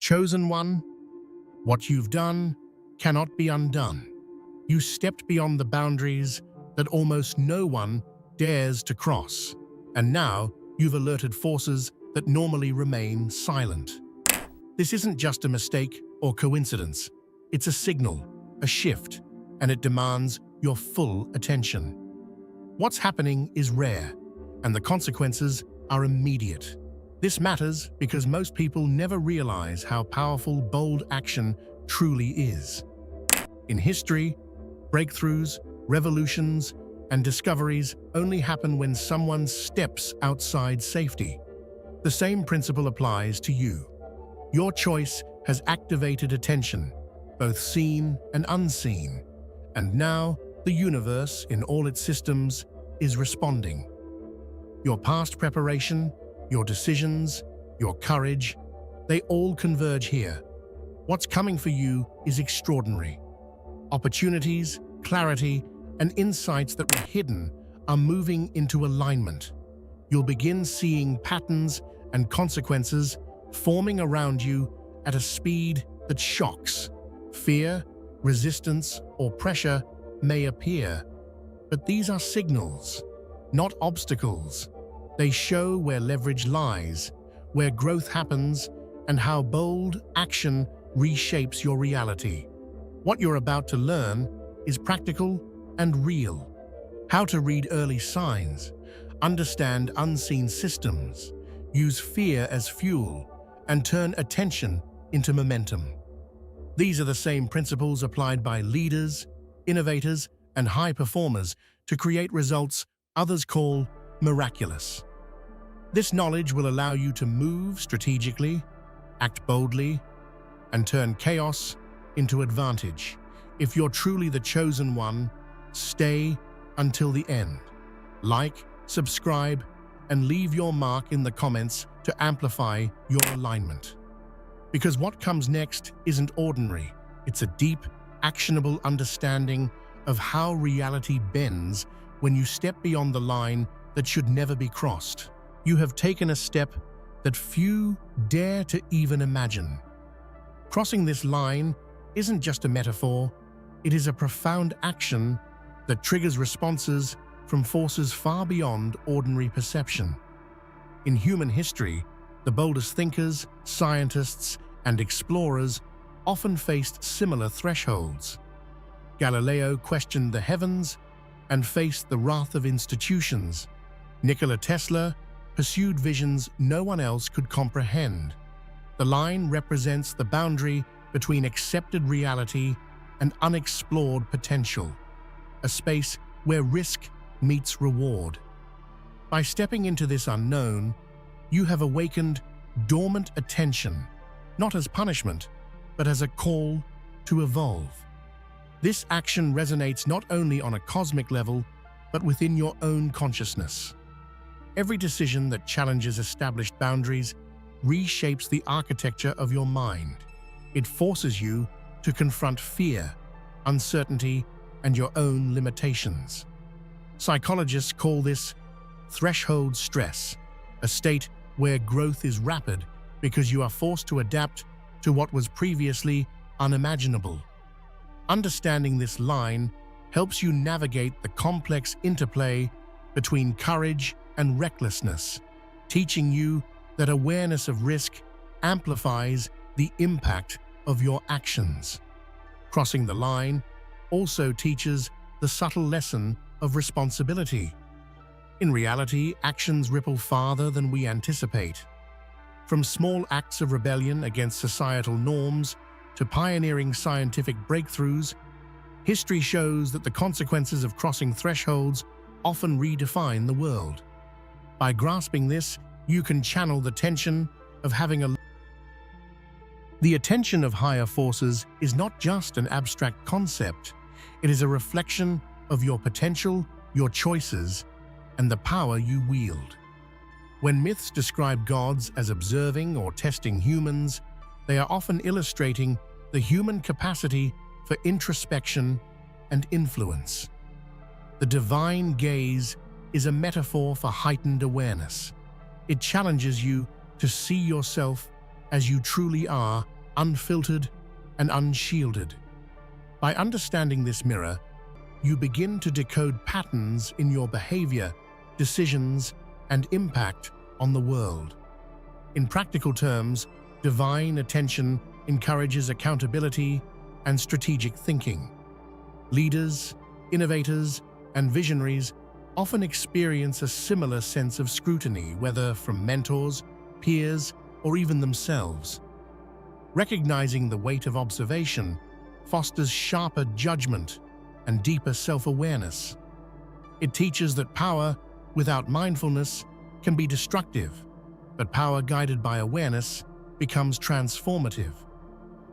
Chosen one, what you've done cannot be undone. You stepped beyond the boundaries that almost no one dares to cross, and now you've alerted forces that normally remain silent. This isn't just a mistake or coincidence. It's a signal, a shift, and it demands your full attention. What's happening is rare, and the consequences are immediate. This matters because most people never realize how powerful bold action truly is. In history, breakthroughs, revolutions, and discoveries only happen when someone steps outside safety. The same principle applies to you. Your choice has activated attention, both seen and unseen, and now the universe, in all its systems, is responding. Your past preparation, your decisions, your courage, they all converge here. What's coming for you is extraordinary. Opportunities, clarity, and insights that were hidden are moving into alignment. You'll begin seeing patterns and consequences forming around you at a speed that shocks. Fear, resistance, or pressure may appear, but these are signals, not obstacles. They show where leverage lies, where growth happens, and how bold action reshapes your reality. What you're about to learn is practical and real. How to read early signs, understand unseen systems, use fear as fuel, and turn attention into momentum. These are the same principles applied by leaders, innovators, and high performers to create results others call miraculous. This knowledge will allow you to move strategically, act boldly, and turn chaos into advantage. If you're truly the chosen one, stay until the end. Like, subscribe, and leave your mark in the comments to amplify your alignment. Because what comes next isn't ordinary. It's a deep, actionable understanding of how reality bends when you step beyond the line that should never be crossed. You have taken a step that few dare to even imagine. Crossing this line isn't just a metaphor, it is a profound action that triggers responses from forces far beyond ordinary perception. In human history, the boldest thinkers, scientists, and explorers often faced similar thresholds. Galileo questioned the heavens and faced the wrath of institutions. Nikola Tesla pursued visions no one else could comprehend. The line represents the boundary between accepted reality and unexplored potential, a space where risk meets reward. By stepping into this unknown, you have awakened dormant attention, not as punishment, but as a call to evolve. This action resonates not only on a cosmic level, but within your own consciousness. Every decision that challenges established boundaries reshapes the architecture of your mind. It forces you to confront fear, uncertainty, and your own limitations. Psychologists call this threshold stress, a state where growth is rapid because you are forced to adapt to what was previously unimaginable. Understanding this line helps you navigate the complex interplay between courage and recklessness, teaching you that awareness of risk amplifies the impact of your actions. Crossing the line also teaches the subtle lesson of responsibility. In reality, actions ripple farther than we anticipate. From small acts of rebellion against societal norms to pioneering scientific breakthroughs, history shows that the consequences of crossing thresholds often redefine the world. By grasping this, you can channel the tension of having a... The attention of higher forces is not just an abstract concept. It is a reflection of your potential, your choices, and the power you wield. When myths describe gods as observing or testing humans, they are often illustrating the human capacity for introspection and influence. The divine gaze is a metaphor for heightened awareness. It challenges you to see yourself as you truly are, unfiltered and unshielded. By understanding this mirror, you begin to decode patterns in your behavior, decisions, and impact on the world. In practical terms, divine attention encourages accountability and strategic thinking. Leaders, innovators, and visionaries often experience a similar sense of scrutiny, whether from mentors, peers, or even themselves. Recognizing the weight of observation fosters sharper judgment and deeper self-awareness. It teaches that power without mindfulness can be destructive, but power guided by awareness becomes transformative.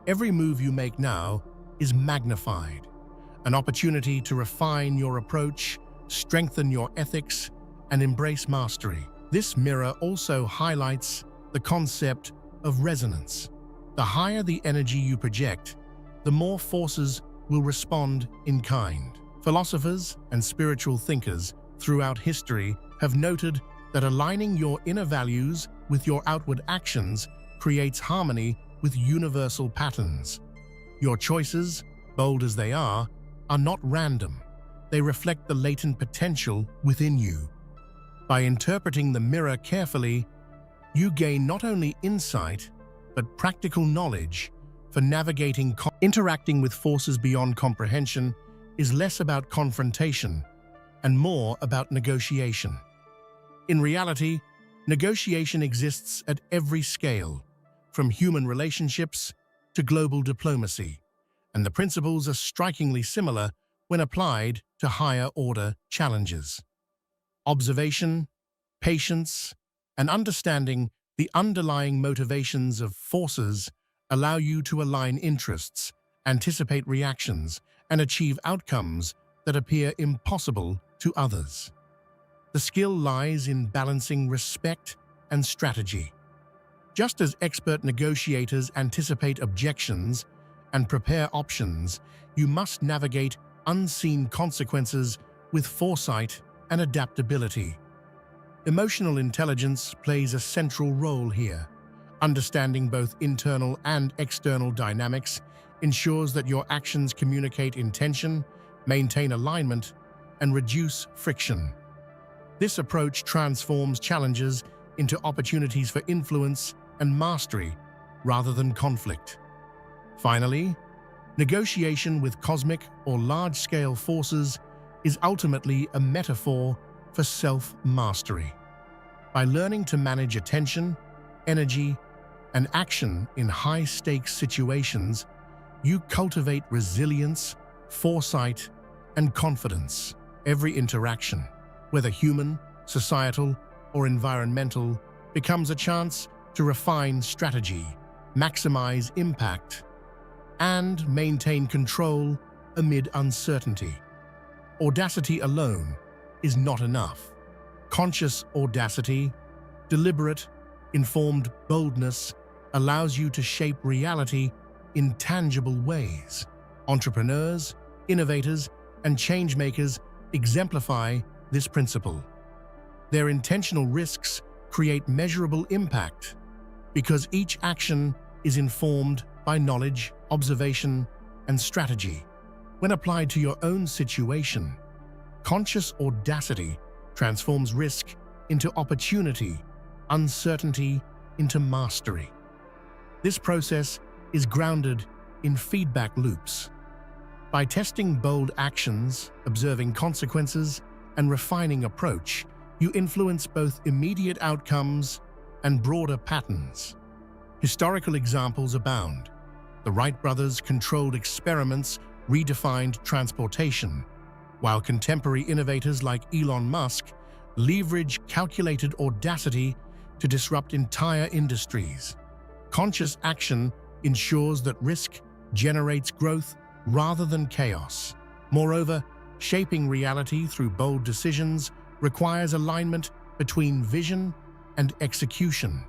Every move you make now is magnified, an opportunity to refine your approach, strengthen your ethics, and embrace mastery. This mirror also highlights the concept of resonance. The higher the energy you project, the more forces will respond in kind. Philosophers and spiritual thinkers throughout history have noted that aligning your inner values with your outward actions creates harmony with universal patterns. Your choices, bold as they are not random. They reflect the latent potential within you. By interpreting the mirror carefully, you gain not only insight, but practical knowledge for navigating. Interacting with forces beyond comprehension is less about confrontation and more about negotiation. In reality, negotiation exists at every scale, from human relationships to global diplomacy, and the principles are strikingly similar when applied to higher-order challenges. Observation, patience, and understanding the underlying motivations of forces allow you to align interests, anticipate reactions, and achieve outcomes that appear impossible to others. The skill lies in balancing respect and strategy. Just as expert negotiators anticipate objections and prepare options, you must navigate unseen consequences with foresight and adaptability. Emotional intelligence plays a central role here. Understanding both internal and external dynamics ensures that your actions communicate intention, maintain alignment, and reduce friction. This approach transforms challenges into opportunities for influence and mastery rather than conflict. Finally, negotiation with cosmic or large-scale forces is ultimately a metaphor for self-mastery. By learning to manage attention, energy, and action in high-stakes situations, you cultivate resilience, foresight, and confidence. Every interaction, whether human, societal, or environmental, becomes a chance to refine strategy, maximize impact, and maintain control amid uncertainty. Audacity alone is not enough. Conscious audacity, deliberate, informed boldness allows you to shape reality in tangible ways. Entrepreneurs, innovators, and changemakers exemplify this principle. Their intentional risks create measurable impact because each action is informed by knowledge, observation, and strategy. When applied to your own situation, conscious audacity transforms risk into opportunity, uncertainty into mastery. This process is grounded in feedback loops. By testing bold actions, observing consequences, and refining approach, you influence both immediate outcomes and broader patterns. Historical examples abound. The Wright brothers' controlled experiments redefined transportation, while contemporary innovators like Elon Musk leverage calculated audacity to disrupt entire industries. Conscious action ensures that risk generates growth rather than chaos. Moreover, shaping reality through bold decisions requires alignment between vision and execution.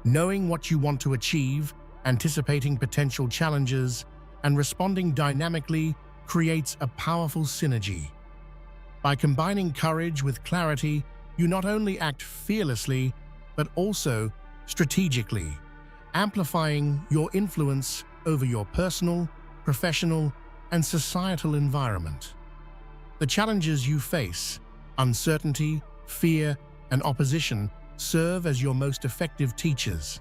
Knowing what you want to achieve, anticipating potential challenges, and responding dynamically creates a powerful synergy. By combining courage with clarity, you not only act fearlessly, but also strategically, amplifying your influence over your personal, professional, and societal environment. The challenges you face, uncertainty, fear, and opposition, serve as your most effective teachers.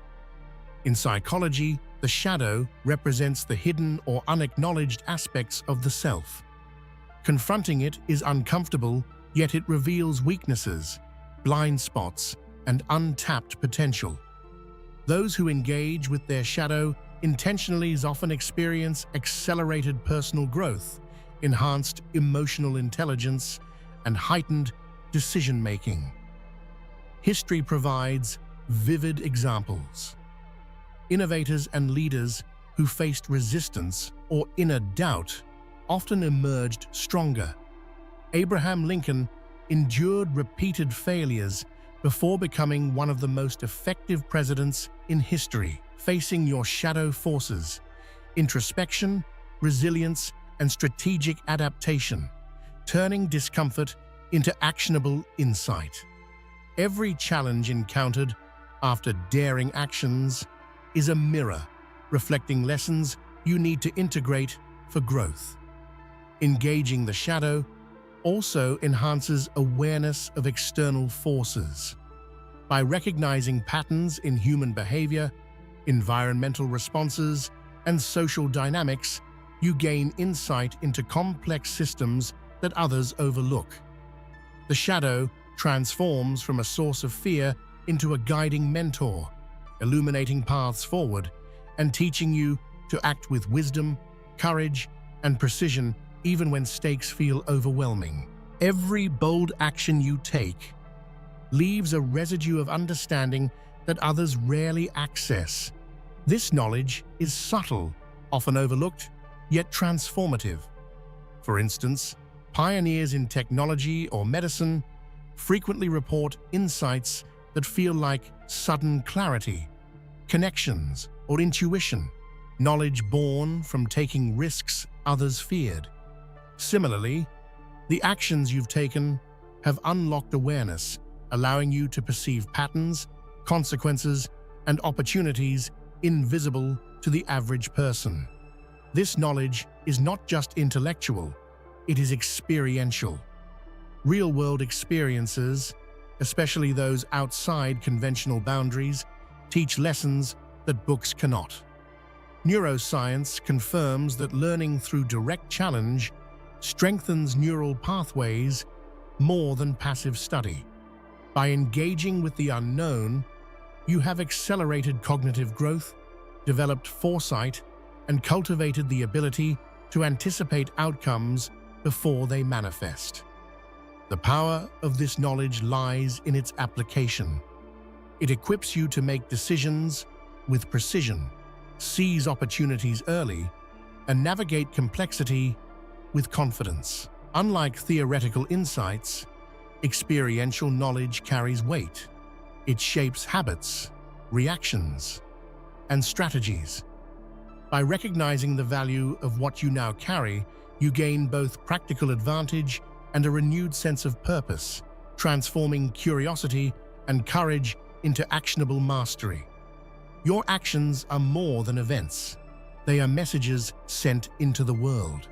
In psychology, the shadow represents the hidden or unacknowledged aspects of the self. Confronting it is uncomfortable, yet it reveals weaknesses, blind spots, and untapped potential. Those who engage with their shadow intentionally often experience accelerated personal growth, enhanced emotional intelligence, and heightened decision-making. History provides vivid examples. Innovators and leaders who faced resistance or inner doubt often emerged stronger. Abraham Lincoln endured repeated failures before becoming one of the most effective presidents in history. Facing your shadow forces, introspection, resilience, and strategic adaptation, turning discomfort into actionable insight. Every challenge encountered after daring actions is a mirror reflecting lessons you need to integrate for growth. Engaging the shadow also enhances awareness of external forces. By recognizing patterns in human behavior, environmental responses, and social dynamics, you gain insight into complex systems that others overlook. The shadow transforms from a source of fear into a guiding mentor, illuminating paths forward and teaching you to act with wisdom, courage, and precision even when stakes feel overwhelming. Every bold action you take leaves a residue of understanding that others rarely access. This knowledge is subtle, often overlooked, yet transformative. For instance, pioneers in technology or medicine frequently report insights that feel like sudden clarity, connections, or intuition, knowledge born from taking risks others feared. Similarly, the actions you've taken have unlocked awareness, allowing you to perceive patterns, consequences, and opportunities invisible to the average person. This knowledge is not just intellectual, it is experiential. Real-world experiences, especially those outside conventional boundaries, teach lessons that books cannot. Neuroscience confirms that learning through direct challenge strengthens neural pathways more than passive study. By engaging with the unknown, you have accelerated cognitive growth, developed foresight, and cultivated the ability to anticipate outcomes before they manifest. The power of this knowledge lies in its application. It equips you to make decisions with precision, seize opportunities early, and navigate complexity with confidence. Unlike theoretical insights, experiential knowledge carries weight. It shapes habits, reactions, and strategies. By recognizing the value of what you now carry, you gain both practical advantage and a renewed sense of purpose, transforming curiosity and courage into actionable mastery. Your actions are more than events. They are messages sent into the world.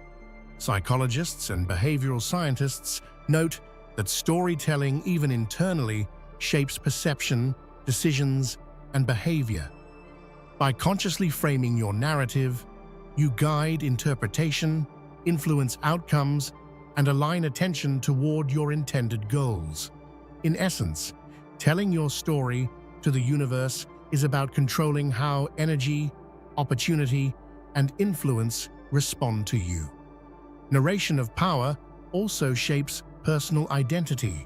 Psychologists and behavioral scientists note that storytelling, even internally, shapes perception, decisions, and behavior. By consciously framing your narrative, you guide interpretation, influence outcomes, and align attention toward your intended goals. In essence, telling your story to the universe is about controlling how energy, opportunity, and influence respond to you. Narration of power also shapes personal identity.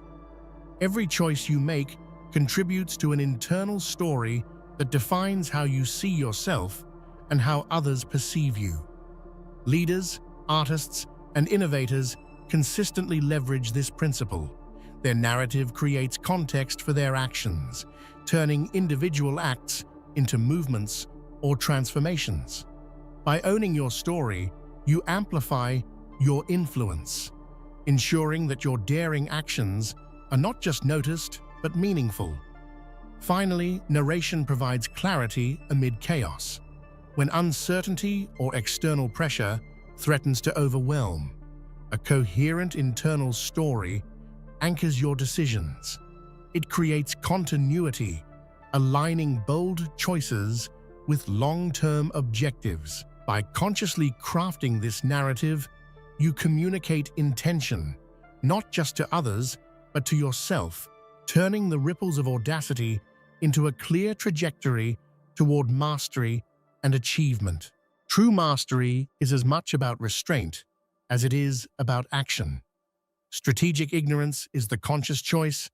Every choice you make contributes to an internal story that defines how you see yourself and how others perceive you. Leaders, artists, and innovators consistently leverage this principle. Their narrative creates context for their actions, turning individual acts into movements or transformations. By owning your story, you amplify your influence, ensuring that your daring actions are not just noticed but meaningful. Finally, narration provides clarity amid chaos. When uncertainty or external pressure threatens to overwhelm, a coherent internal story anchors your decisions. It creates continuity, aligning bold choices with long-term objectives. By consciously crafting this narrative, you communicate intention, not just to others, but to yourself, turning the ripples of audacity into a clear trajectory toward mastery and achievement. True mastery is as much about restraint as it is about action. Strategic ignorance is the conscious choice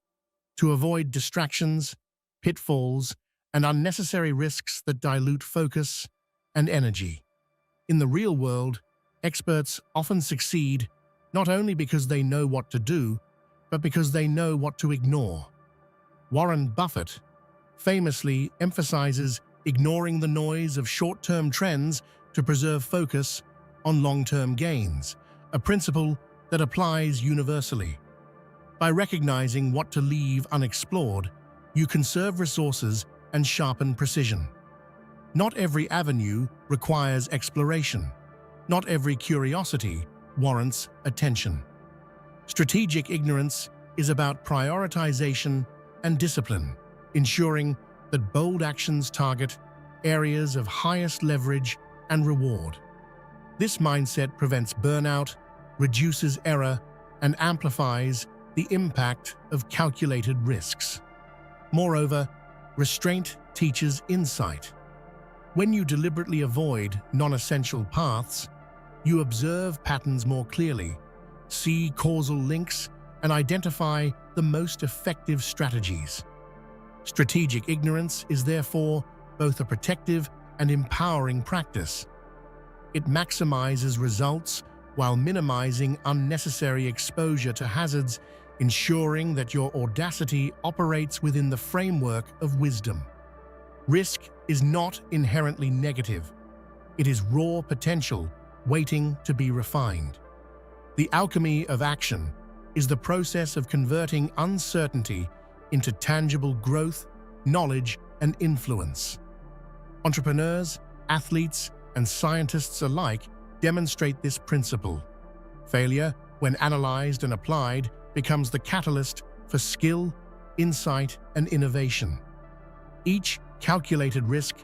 to avoid distractions, pitfalls, and unnecessary risks that dilute focus and energy. In the real world, experts often succeed not only because they know what to do, but because they know what to ignore. Warren Buffett famously emphasizes ignoring the noise of short-term trends to preserve focus on long-term gains, a principle that applies universally. By recognizing what to leave unexplored, you conserve resources and sharpen precision. Not every avenue requires exploration. Not every curiosity warrants attention. Strategic ignorance is about prioritization and discipline, ensuring that bold actions target areas of highest leverage and reward. This mindset prevents burnout, reduces error, and amplifies the impact of calculated risks. Moreover, restraint teaches insight. When you deliberately avoid non-essential paths, you observe patterns more clearly, see causal links, and identify the most effective strategies. Strategic ignorance is therefore both a protective and empowering practice. It maximizes results while minimizing unnecessary exposure to hazards, ensuring that your audacity operates within the framework of wisdom. Risk is not inherently negative. It is raw potential waiting to be refined. The alchemy of action is the process of converting uncertainty into tangible growth, knowledge, and influence. Entrepreneurs, athletes, and scientists alike demonstrate this principle. Failure, when analyzed and applied, becomes the catalyst for skill, insight, and innovation. Each calculated risk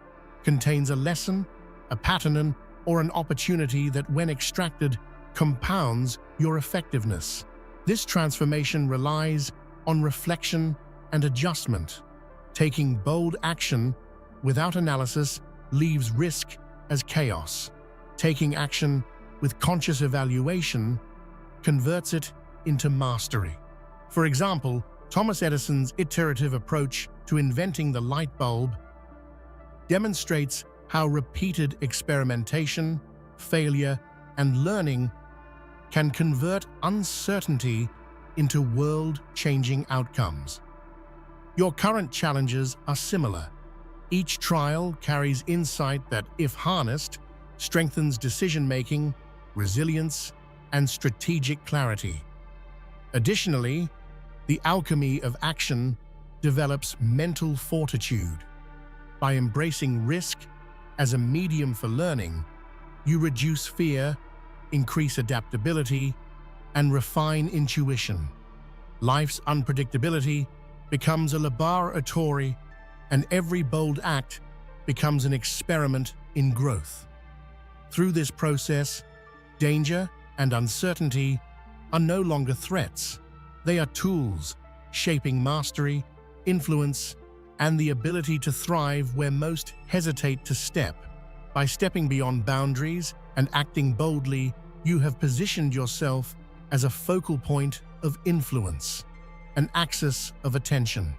contains a lesson, a pattern, or an opportunity that, when extracted, compounds your effectiveness. This transformation relies on reflection and adjustment. Taking bold action without analysis leaves risk as chaos. Taking action with conscious evaluation converts it into mastery. For example, Thomas Edison's iterative approach to inventing the light bulb demonstrates how repeated experimentation, failure, and learning can convert uncertainty into world-changing outcomes. Your current challenges are similar. Each trial carries insight that, if harnessed, strengthens decision-making, resilience, and strategic clarity. Additionally, the alchemy of action develops mental fortitude. By embracing risk as a medium for learning, you reduce fear, increase adaptability, and refine intuition. Life's unpredictability becomes a laboratory, and every bold act becomes an experiment in growth. Through this process, danger and uncertainty are no longer threats. They are tools shaping mastery, influence, and the ability to thrive where most hesitate to step. By stepping beyond boundaries and acting boldly, you have positioned yourself as a focal point of influence, an axis of attention.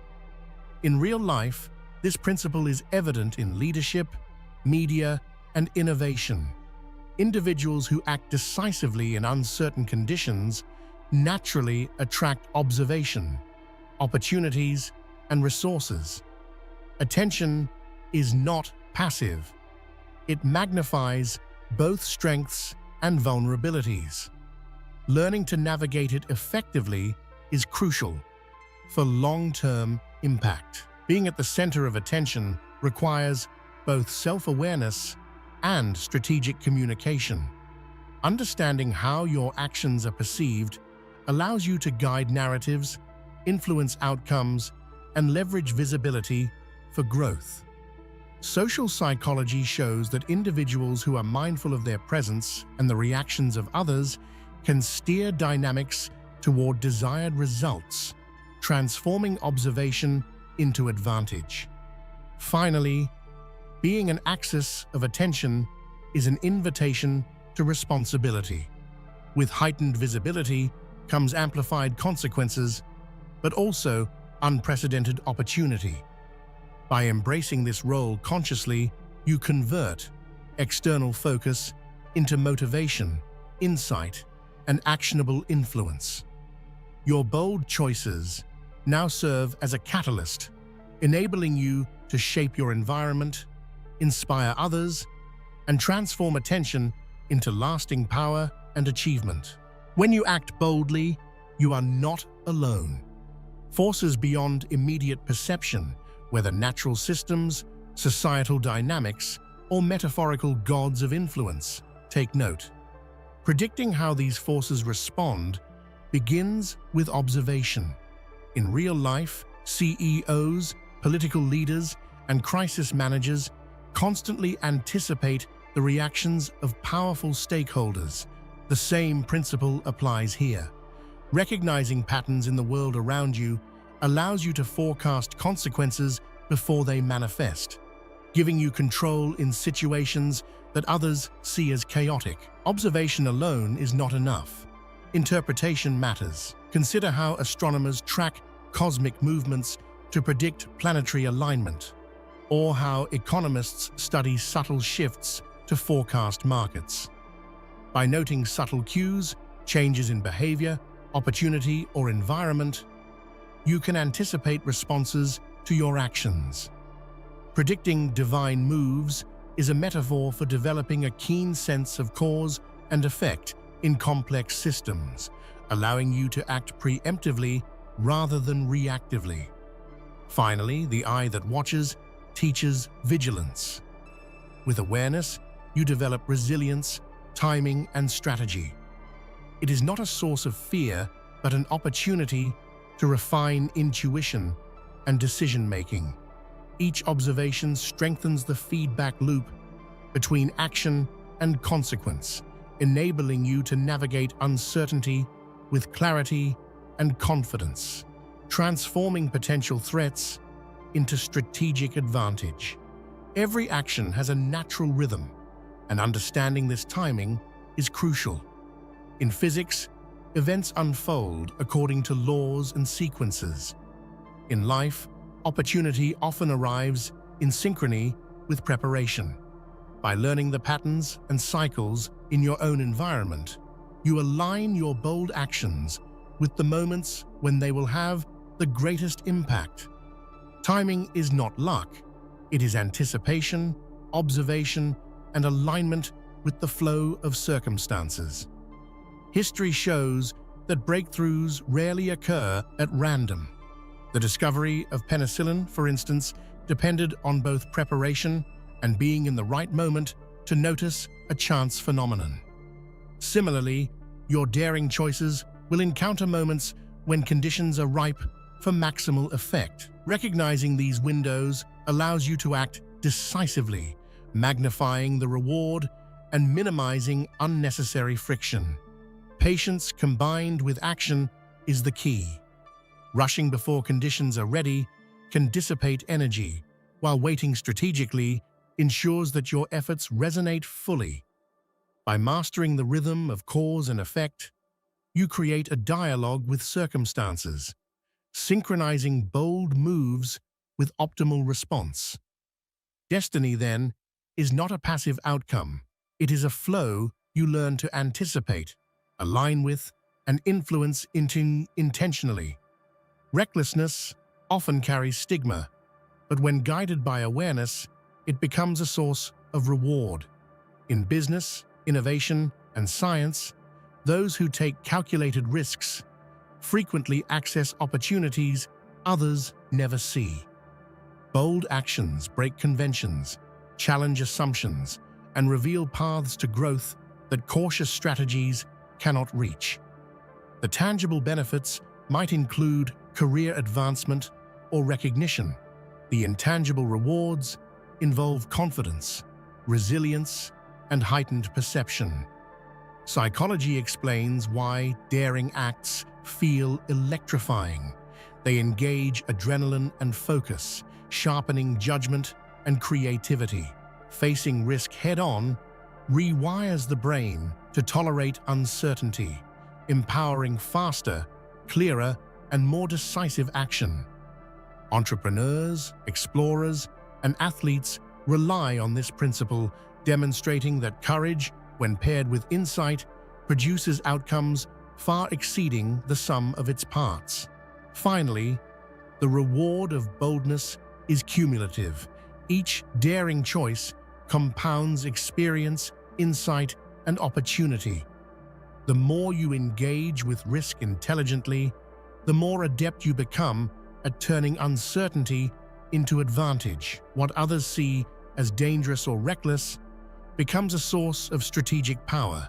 In real life, this principle is evident in leadership, media, and innovation. Individuals who act decisively in uncertain conditions naturally attract observation, opportunities, and resources. Attention is not passive. It magnifies both strengths and vulnerabilities. Learning to navigate it effectively is crucial for long-term impact. Being at the center of attention requires both self-awareness and strategic communication. Understanding how your actions are perceived allows you to guide narratives, influence outcomes, and leverage visibility for growth. Social psychology shows that individuals who are mindful of their presence and the reactions of others can steer dynamics toward desired results, transforming observation into advantage. Finally, being an axis of attention is an invitation to responsibility. With heightened visibility comes amplified consequences, but also unprecedented opportunity. By embracing this role consciously, you convert external focus into motivation, insight, and actionable influence. Your bold choices now serve as a catalyst, enabling you to shape your environment, inspire others, and transform attention into lasting power and achievement. When you act boldly, you are not alone. Forces beyond immediate perception, whether natural systems, societal dynamics, or metaphorical gods of influence, take note. Predicting how these forces respond begins with observation. In real life, CEOs, political leaders, and crisis managers constantly anticipate the reactions of powerful stakeholders. The same principle applies here. Recognizing patterns in the world around you allows you to forecast consequences before they manifest, giving you control in situations that others see as chaotic. Observation alone is not enough. Interpretation matters. Consider how astronomers track cosmic movements to predict planetary alignment, or how economists study subtle shifts to forecast markets. By noting subtle cues, changes in behavior, opportunity, or environment, you can anticipate responses to your actions. Predicting divine moves is a metaphor for developing a keen sense of cause and effect in complex systems, allowing you to act preemptively rather than reactively. Finally, the eye that watches teaches vigilance. With awareness, you develop resilience, timing, and strategy. It is not a source of fear, but an opportunity to refine intuition and decision-making. Each observation strengthens the feedback loop between action and consequence, enabling you to navigate uncertainty with clarity and confidence, transforming potential threats into strategic advantage. Every action has a natural rhythm, and understanding this timing is crucial. In physics, events unfold according to laws and sequences. In life, opportunity often arrives in synchrony with preparation. By learning the patterns and cycles in your own environment, you align your bold actions with the moments when they will have the greatest impact. Timing is not luck, it is anticipation, observation, and alignment with the flow of circumstances. History shows that breakthroughs rarely occur at random. The discovery of penicillin, for instance, depended on both preparation and being in the right moment to notice a chance phenomenon. Similarly, your daring choices will encounter moments when conditions are ripe for maximal effect. Recognizing these windows allows you to act decisively, magnifying the reward and minimizing unnecessary friction. Patience combined with action is the key. Rushing before conditions are ready can dissipate energy, while waiting strategically ensures that your efforts resonate fully. By mastering the rhythm of cause and effect, you create a dialogue with circumstances, synchronizing bold moves with optimal response. Destiny, then, is not a passive outcome. It is a flow you learn to anticipate, align with, and influence intentionally. Recklessness often carries stigma, but when guided by awareness, it becomes a source of reward. In business, innovation, and science, those who take calculated risks frequently access opportunities others never see. Bold actions break conventions, challenge assumptions, and reveal paths to growth that cautious strategies cannot reach. The tangible benefits might include career advancement or recognition. The intangible rewards involve confidence, resilience, and heightened perception. Psychology explains why daring acts feel electrifying. They engage adrenaline and focus, sharpening judgment and creativity. Facing risk head-on rewires the brain to tolerate uncertainty, empowering faster, clearer, and more decisive action. Entrepreneurs, explorers, and athletes rely on this principle, demonstrating that courage, when paired with insight, produces outcomes far exceeding the sum of its parts. Finally, the reward of boldness is cumulative. Each daring choice compounds experience, insight, and opportunity. The more you engage with risk intelligently, the more adept you become at turning uncertainty into advantage. What others see as dangerous or reckless becomes a source of strategic power,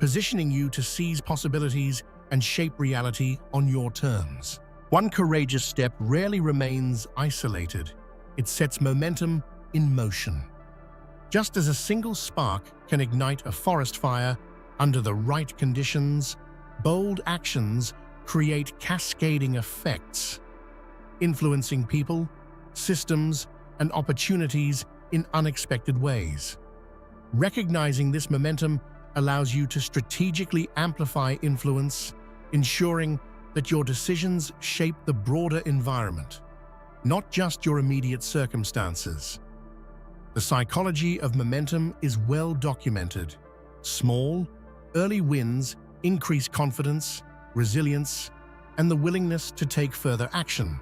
positioning you to seize possibilities and shape reality on your terms. One courageous step rarely remains isolated. It sets momentum in motion. Just as a single spark can ignite a forest fire under the right conditions, bold actions create cascading effects, influencing people, systems, and opportunities in unexpected ways. Recognizing this momentum allows you to strategically amplify influence, ensuring that your decisions shape the broader environment, not just your immediate circumstances. The psychology of momentum is well documented. Small, early wins increase confidence, resilience, and the willingness to take further action.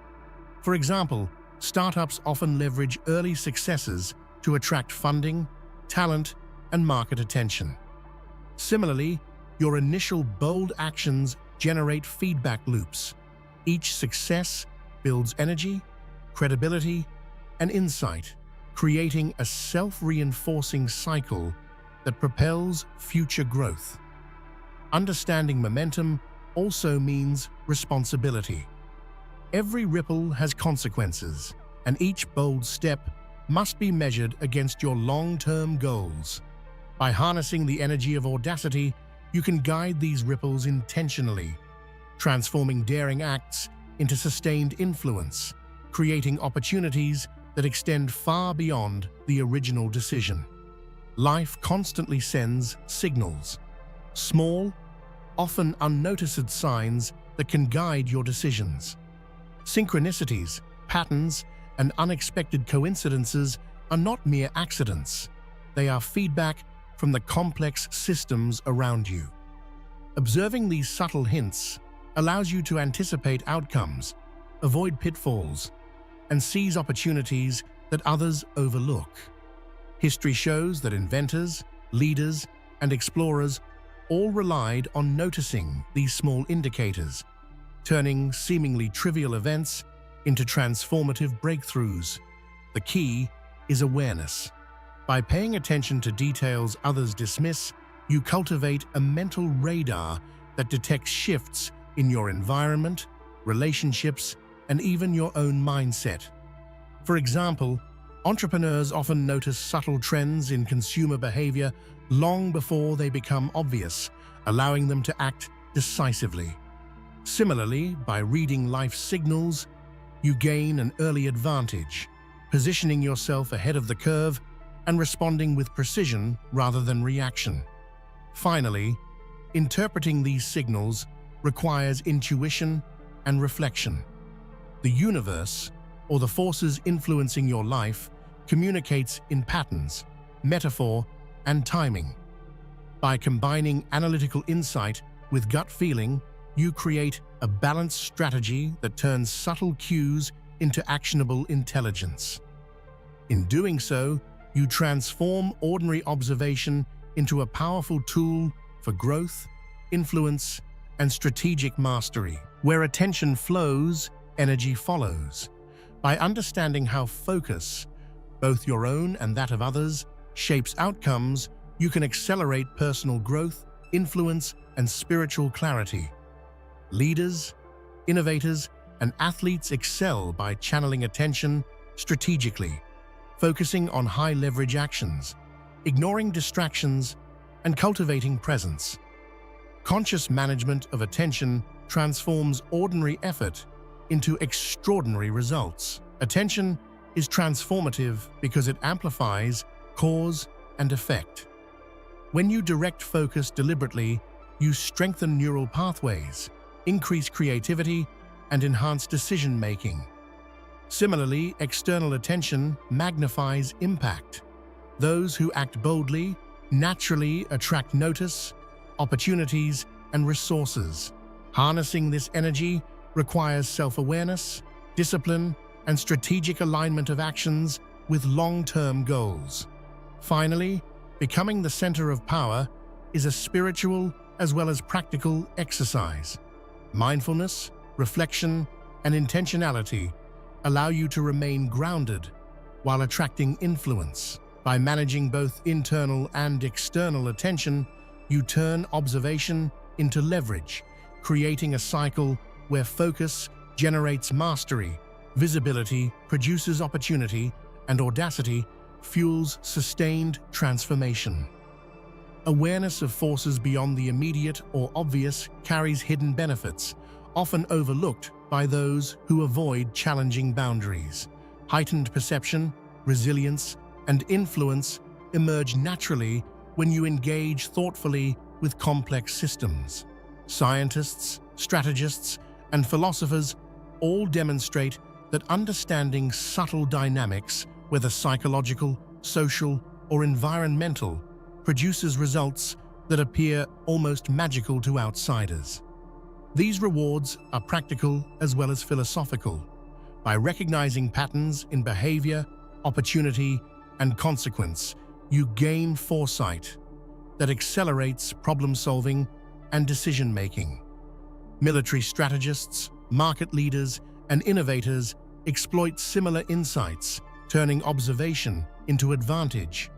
For example, startups often leverage early successes to attract funding, talent, and market attention. Similarly, your initial bold actions generate feedback loops. Each success builds energy, credibility, and insight, creating a self-reinforcing cycle that propels future growth. Understanding momentum also means responsibility. Every ripple has consequences, and each bold step must be measured against your long-term goals. By harnessing the energy of audacity, you can guide these ripples intentionally, transforming daring acts into sustained influence, creating opportunities that extend far beyond the original decision. Life constantly sends signals, small, often unnoticed signs that can guide your decisions. Synchronicities, patterns, and unexpected coincidences are not mere accidents. They are feedback from the complex systems around you. Observing these subtle hints allows you to anticipate outcomes, avoid pitfalls, and seize opportunities that others overlook. History shows that inventors, leaders, and explorers all relied on noticing these small indicators, turning seemingly trivial events into transformative breakthroughs. The key is awareness. By paying attention to details others dismiss, you cultivate a mental radar that detects shifts in your environment, relationships, and even your own mindset. For example, entrepreneurs often notice subtle trends in consumer behavior long before they become obvious, allowing them to act decisively. Similarly, by reading life's signals, you gain an early advantage, positioning yourself ahead of the curve and responding with precision rather than reaction. Finally, interpreting these signals requires intuition and reflection. The universe, or the forces influencing your life, communicates in patterns, metaphor, and timing. By combining analytical insight with gut feeling, you create a balanced strategy that turns subtle cues into actionable intelligence. In doing so, you transform ordinary observation into a powerful tool for growth, influence, and strategic mastery. Where attention flows, energy follows. By understanding how focus, both your own and that of others, shapes outcomes, you can accelerate personal growth, influence, and spiritual clarity. Leaders, innovators, and athletes excel by channeling attention strategically, focusing on high-leverage actions, ignoring distractions, and cultivating presence. Conscious management of attention transforms ordinary effort into extraordinary results. Attention is transformative because it amplifies cause and effect. When you direct focus deliberately, you strengthen neural pathways, increase creativity, and enhance decision-making. Similarly, external attention magnifies impact. Those who act boldly naturally attract notice, opportunities, and resources. Harnessing this energy requires self-awareness, discipline, and strategic alignment of actions with long-term goals. Finally, becoming the center of power is a spiritual as well as practical exercise. Mindfulness, reflection, and intentionality allow you to remain grounded while attracting influence. By managing both internal and external attention, you turn observation into leverage, creating a cycle where focus generates mastery, visibility produces opportunity, and audacity fuels sustained transformation. Awareness of forces beyond the immediate or obvious carries hidden benefits, often overlooked by those who avoid challenging boundaries. Heightened perception, resilience, and influence emerge naturally when you engage thoughtfully with complex systems. Scientists, strategists, and philosophers all demonstrate that understanding subtle dynamics, whether psychological, social, or environmental, produces results that appear almost magical to outsiders. These rewards are practical as well as philosophical. By recognizing patterns in behavior, opportunity, and consequence, you gain foresight that accelerates problem-solving and decision-making. Military strategists, market leaders, and innovators exploit similar insights, turning observation into advantage.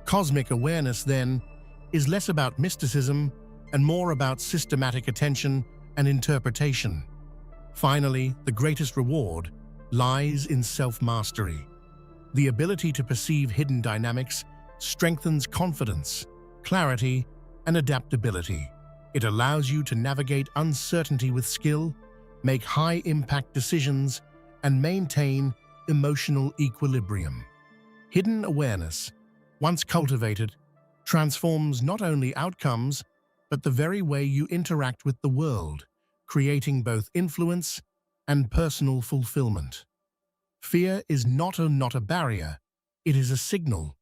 Cosmic awareness, then, is less about mysticism and more about systematic attention and interpretation. Finally, the greatest reward lies in self-mastery. The ability to perceive hidden dynamics strengthens confidence, clarity, and adaptability. It allows you to navigate uncertainty with skill, make high-impact decisions, and maintain emotional equilibrium. Hidden awareness, once cultivated, transforms not only outcomes, but the very way you interact with the world, creating both influence and personal fulfillment. Fear is not a barrier, it is a signal.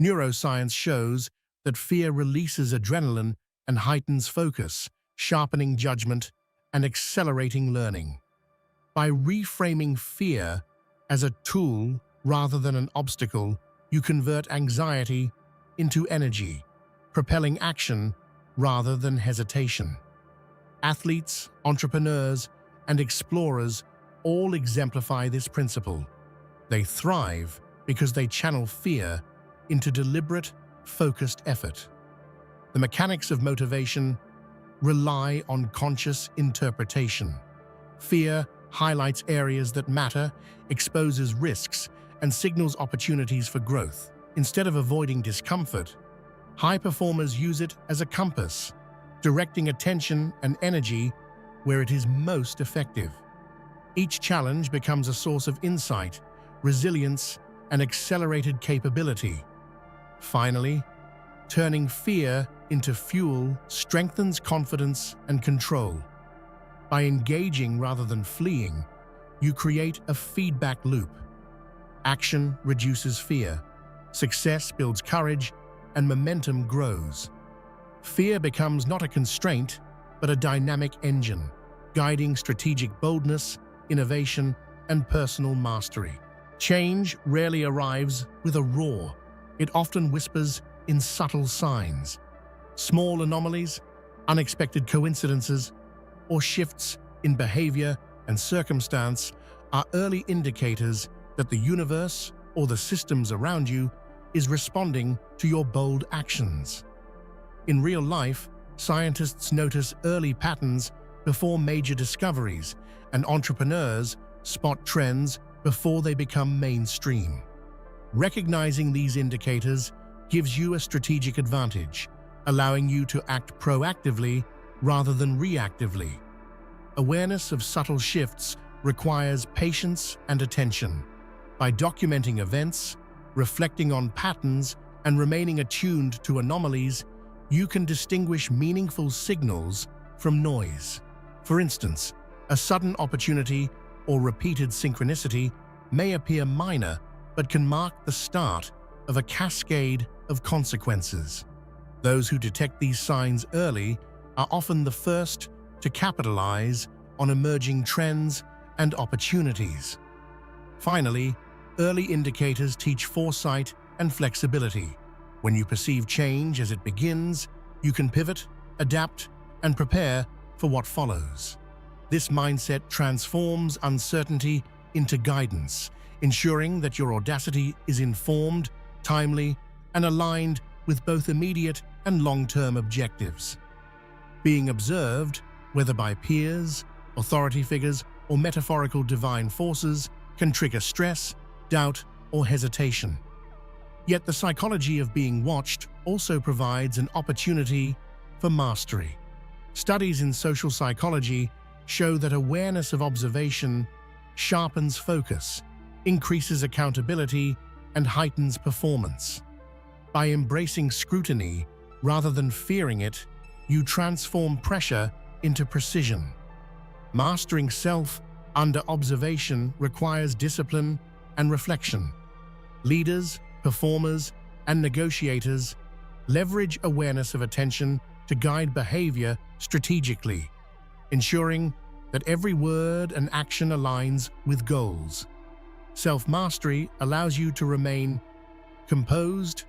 Neuroscience shows that fear releases adrenaline and heightens focus, sharpening judgment and accelerating learning. By reframing fear as a tool rather than an obstacle, you convert anxiety into energy, propelling action rather than hesitation. Athletes, entrepreneurs, and explorers all exemplify this principle. They thrive because they channel fear into deliberate, focused effort. The mechanics of motivation rely on conscious interpretation. Fear highlights areas that matter, exposes risks, and signals opportunities for growth. Instead of avoiding discomfort, high performers use it as a compass, directing attention and energy where it is most effective. Each challenge becomes a source of insight, resilience, and accelerated capability. Finally, turning fear into fuel strengthens confidence and control. By engaging rather than fleeing, you create a feedback loop. Action reduces fear, success builds courage, and momentum grows. Fear becomes not a constraint, but a dynamic engine, guiding strategic boldness, innovation, and personal mastery. Change rarely arrives with a roar. It often whispers in subtle signs. Small anomalies, unexpected coincidences, or shifts in behavior and circumstance are early indicators that the universe or the systems around you is responding to your bold actions. In real life, scientists notice early patterns before major discoveries, and entrepreneurs spot trends before they become mainstream. Recognizing these indicators gives you a strategic advantage, allowing you to act proactively rather than reactively. Awareness of subtle shifts requires patience and attention. By documenting events, reflecting on patterns, and remaining attuned to anomalies, you can distinguish meaningful signals from noise. For instance, a sudden opportunity or repeated synchronicity may appear minor but can mark the start of a cascade of consequences. Those who detect these signs early are often the first to capitalize on emerging trends and opportunities. Finally, early indicators teach foresight and flexibility. When you perceive change as it begins, you can pivot, adapt, and prepare for what follows. This mindset transforms uncertainty into guidance, ensuring that your audacity is informed, timely, and aligned with both immediate and long-term objectives. Being observed, whether by peers, authority figures, or metaphorical divine forces, can trigger stress, doubt, or hesitation. Yet the psychology of being watched also provides an opportunity for mastery. Studies in social psychology show that awareness of observation sharpens focus, increases accountability, and heightens performance. By embracing scrutiny rather than fearing it, you transform pressure into precision. Mastering self under observation requires discipline and reflection. Leaders, performers, and negotiators leverage awareness of attention to guide behavior strategically, ensuring that every word and action aligns with goals. Self-mastery allows you to remain composed,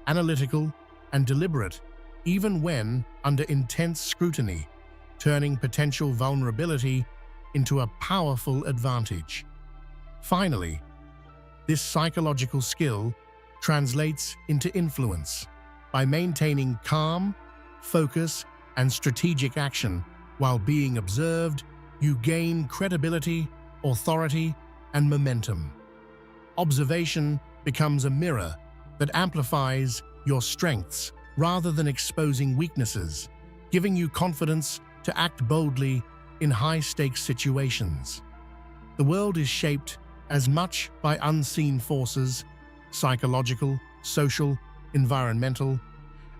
analytical, and deliberate, even when under intense scrutiny, turning potential vulnerability into a powerful advantage. Finally, this psychological skill translates into influence. By maintaining calm, focus, and strategic action while being observed, you gain credibility, authority, and momentum. Observation becomes a mirror that amplifies your strengths rather than exposing weaknesses, giving you confidence to act boldly in high-stakes situations. The world is shaped as much by unseen forces, psychological, social, environmental,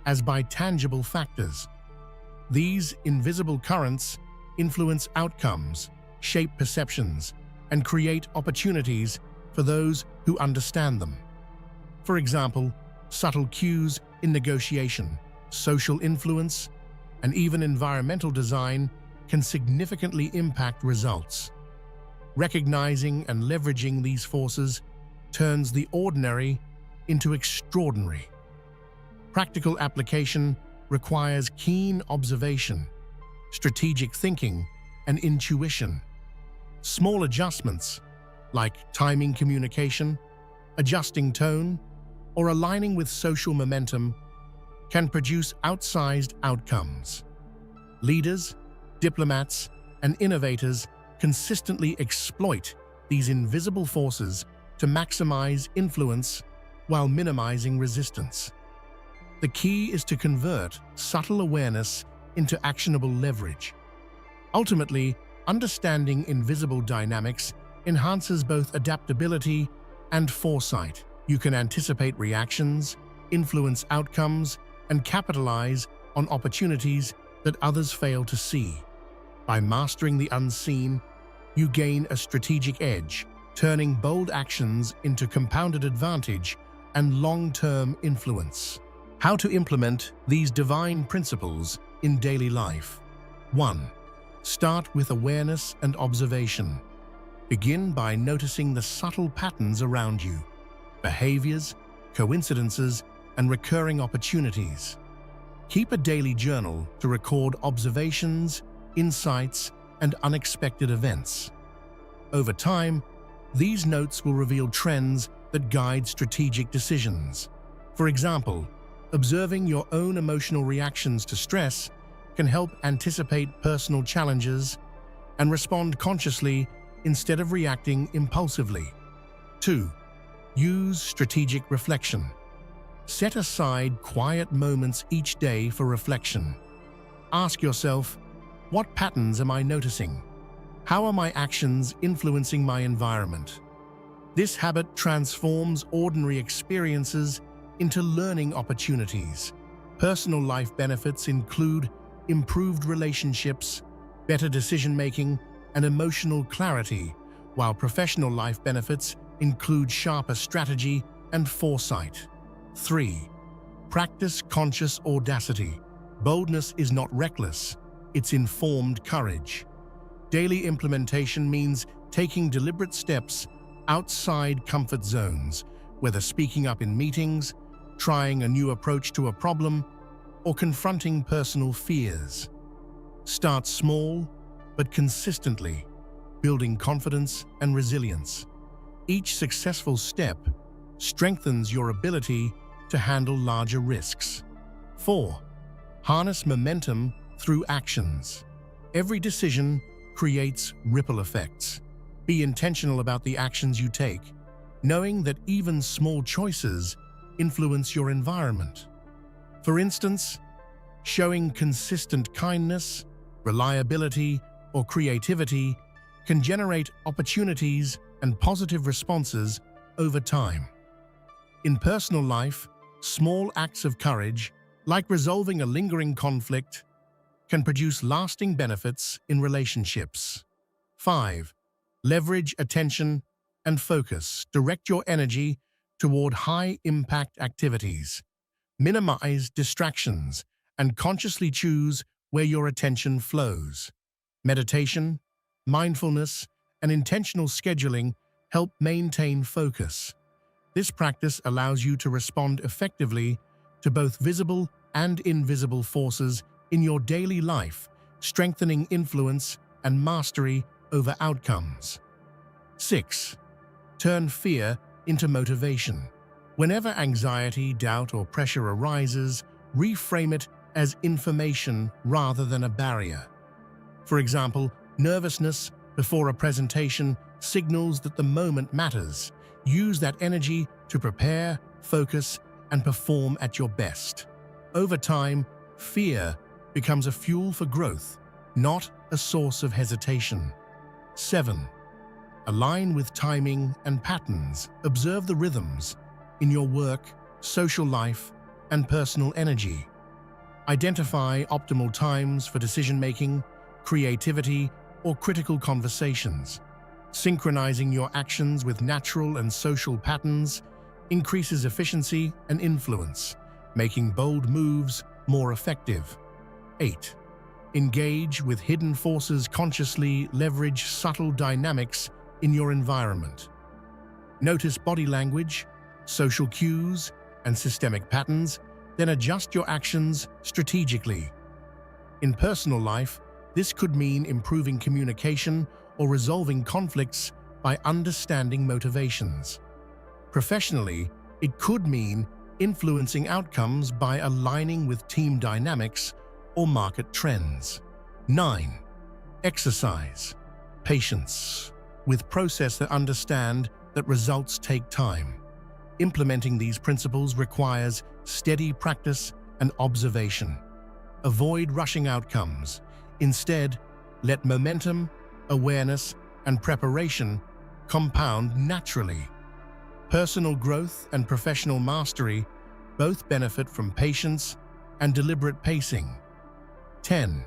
as by tangible factors. These invisible currents influence outcomes, shape perceptions, and create opportunities for those who understand them. For example, subtle cues in negotiation, social influence, and even environmental design can significantly impact results. Recognizing and leveraging these forces turns the ordinary into extraordinary. Practical application requires keen observation, strategic thinking, and intuition. Small adjustments, like timing communication, adjusting tone, or aligning with social momentum, can produce outsized outcomes. Leaders, diplomats, and innovators consistently exploit these invisible forces to maximize influence while minimizing resistance. The key is to convert subtle awareness into actionable leverage. Ultimately, understanding invisible dynamics enhances both adaptability and foresight. You can anticipate reactions, influence outcomes, and capitalize on opportunities that others fail to see. By mastering the unseen, you gain a strategic edge, turning bold actions into compounded advantage and long-term influence. How to implement these divine principles in daily life. 1. Start with awareness and observation. Begin by noticing the subtle patterns around you, behaviors, coincidences, and recurring opportunities. Keep a daily journal to record observations, insights, and unexpected events. Over time, These notes will reveal trends that guide strategic decisions. For example, observing your own emotional reactions to stress can help anticipate personal challenges and respond consciously instead of reacting impulsively. 2. Use strategic reflection. Set aside quiet moments each day for reflection. Ask yourself, what patterns am I noticing? How are my actions influencing my environment? This habit transforms ordinary experiences into learning opportunities. Personal life benefits include improved relationships, better decision-making, and emotional clarity, while professional life benefits include sharper strategy and foresight. 3. Practice conscious audacity. Boldness is not reckless, it's informed courage. Daily implementation means taking deliberate steps outside comfort zones, whether speaking up in meetings, trying a new approach to a problem, or confronting personal fears. Start small, but consistently, building confidence and resilience. Each successful step strengthens your ability to handle larger risks. 4. Harness momentum through actions. Every decision creates ripple effects. Be intentional about the actions you take, knowing that even small choices influence your environment. For instance, showing consistent kindness, reliability, or creativity can generate opportunities and positive responses over time. In personal life, small acts of courage, like resolving a lingering conflict, can produce lasting benefits in relationships. 5. Leverage attention and focus. Direct your energy toward high-impact activities. Minimize distractions and consciously choose where your attention flows. Meditation, mindfulness, and intentional scheduling help maintain focus. This practice allows you to respond effectively to both visible and invisible forces in your daily life, strengthening influence and mastery over outcomes. 6. Turn fear into motivation. Whenever anxiety, doubt, or pressure arises, reframe it as information rather than a barrier. For example, nervousness before a presentation signals that the moment matters. Use that energy to prepare, focus, and perform at your best. Over time, fear becomes a fuel for growth, not a source of hesitation. 7. Align with timing and patterns. Observe the rhythms in your work, social life, and personal energy. Identify optimal times for decision-making, creativity, or critical conversations. Synchronizing your actions with natural and social patterns increases efficiency and influence, making bold moves more effective. 8. Engage with hidden forces consciously. Leverage subtle dynamics in your environment. Notice body language, social cues, and systemic patterns, then adjust your actions strategically. In personal life, this could mean improving communication or resolving conflicts by understanding motivations. Professionally, it could mean influencing outcomes by aligning with team dynamics or market trends. 9. Exercise patience with process that understand that results take time. Implementing these principles requires steady practice and observation. Avoid rushing outcomes. Instead, let momentum, awareness, and preparation compound naturally. Personal growth and professional mastery both benefit from patience and deliberate pacing. 10.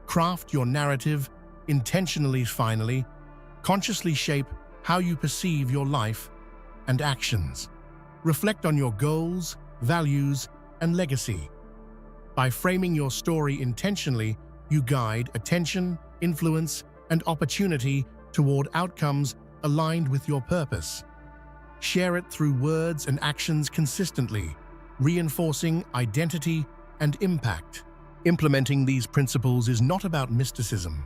Craft your narrative intentionally. Finally, consciously shape how you perceive your life and actions. Reflect on your goals, values, and legacy. By framing your story intentionally, you guide attention, influence, and opportunity toward outcomes aligned with your purpose. Share it through words and actions consistently, reinforcing identity and impact. Implementing these principles is not about mysticism.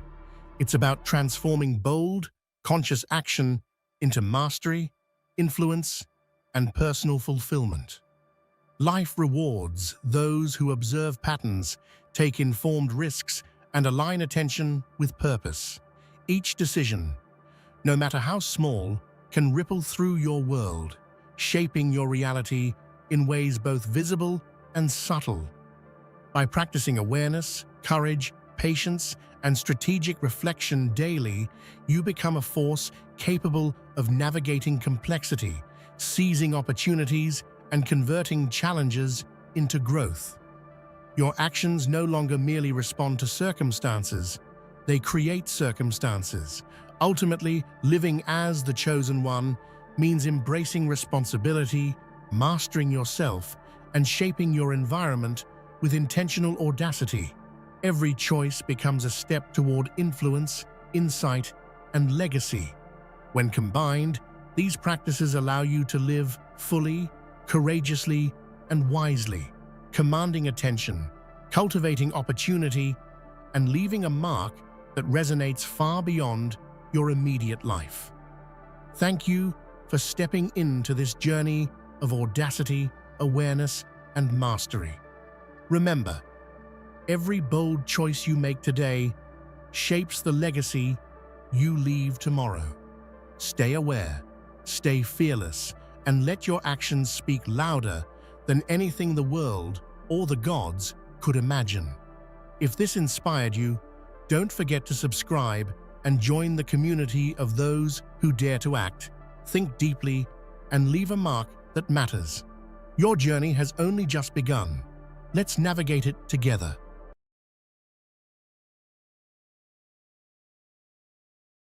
It's about transforming bold, conscious action into mastery, influence, and personal fulfillment. Life rewards those who observe patterns, take informed risks, and align attention with purpose. Each decision, no matter how small, can ripple through your world, shaping your reality in ways both visible and subtle. By practicing awareness, courage, patience, and strategic reflection daily, you become a force capable of navigating complexity, seizing opportunities, and converting challenges into growth. Your actions no longer merely respond to circumstances, they create circumstances. Ultimately, living as the chosen one means embracing responsibility, mastering yourself, and shaping your environment with intentional audacity. Every choice becomes a step toward influence, insight, and legacy. When combined, these practices allow you to live fully, courageously, and wisely, commanding attention, cultivating opportunity, and leaving a mark that resonates far beyond your immediate life. Thank you for stepping into this journey of audacity, awareness, and mastery. Remember, every bold choice you make today shapes the legacy you leave tomorrow. Stay aware, stay fearless, and let your actions speak louder than anything the world or the gods could imagine. If this inspired you, don't forget to subscribe and join the community of those who dare to act, think deeply, and leave a mark that matters. Your journey has only just begun. Let's navigate it together.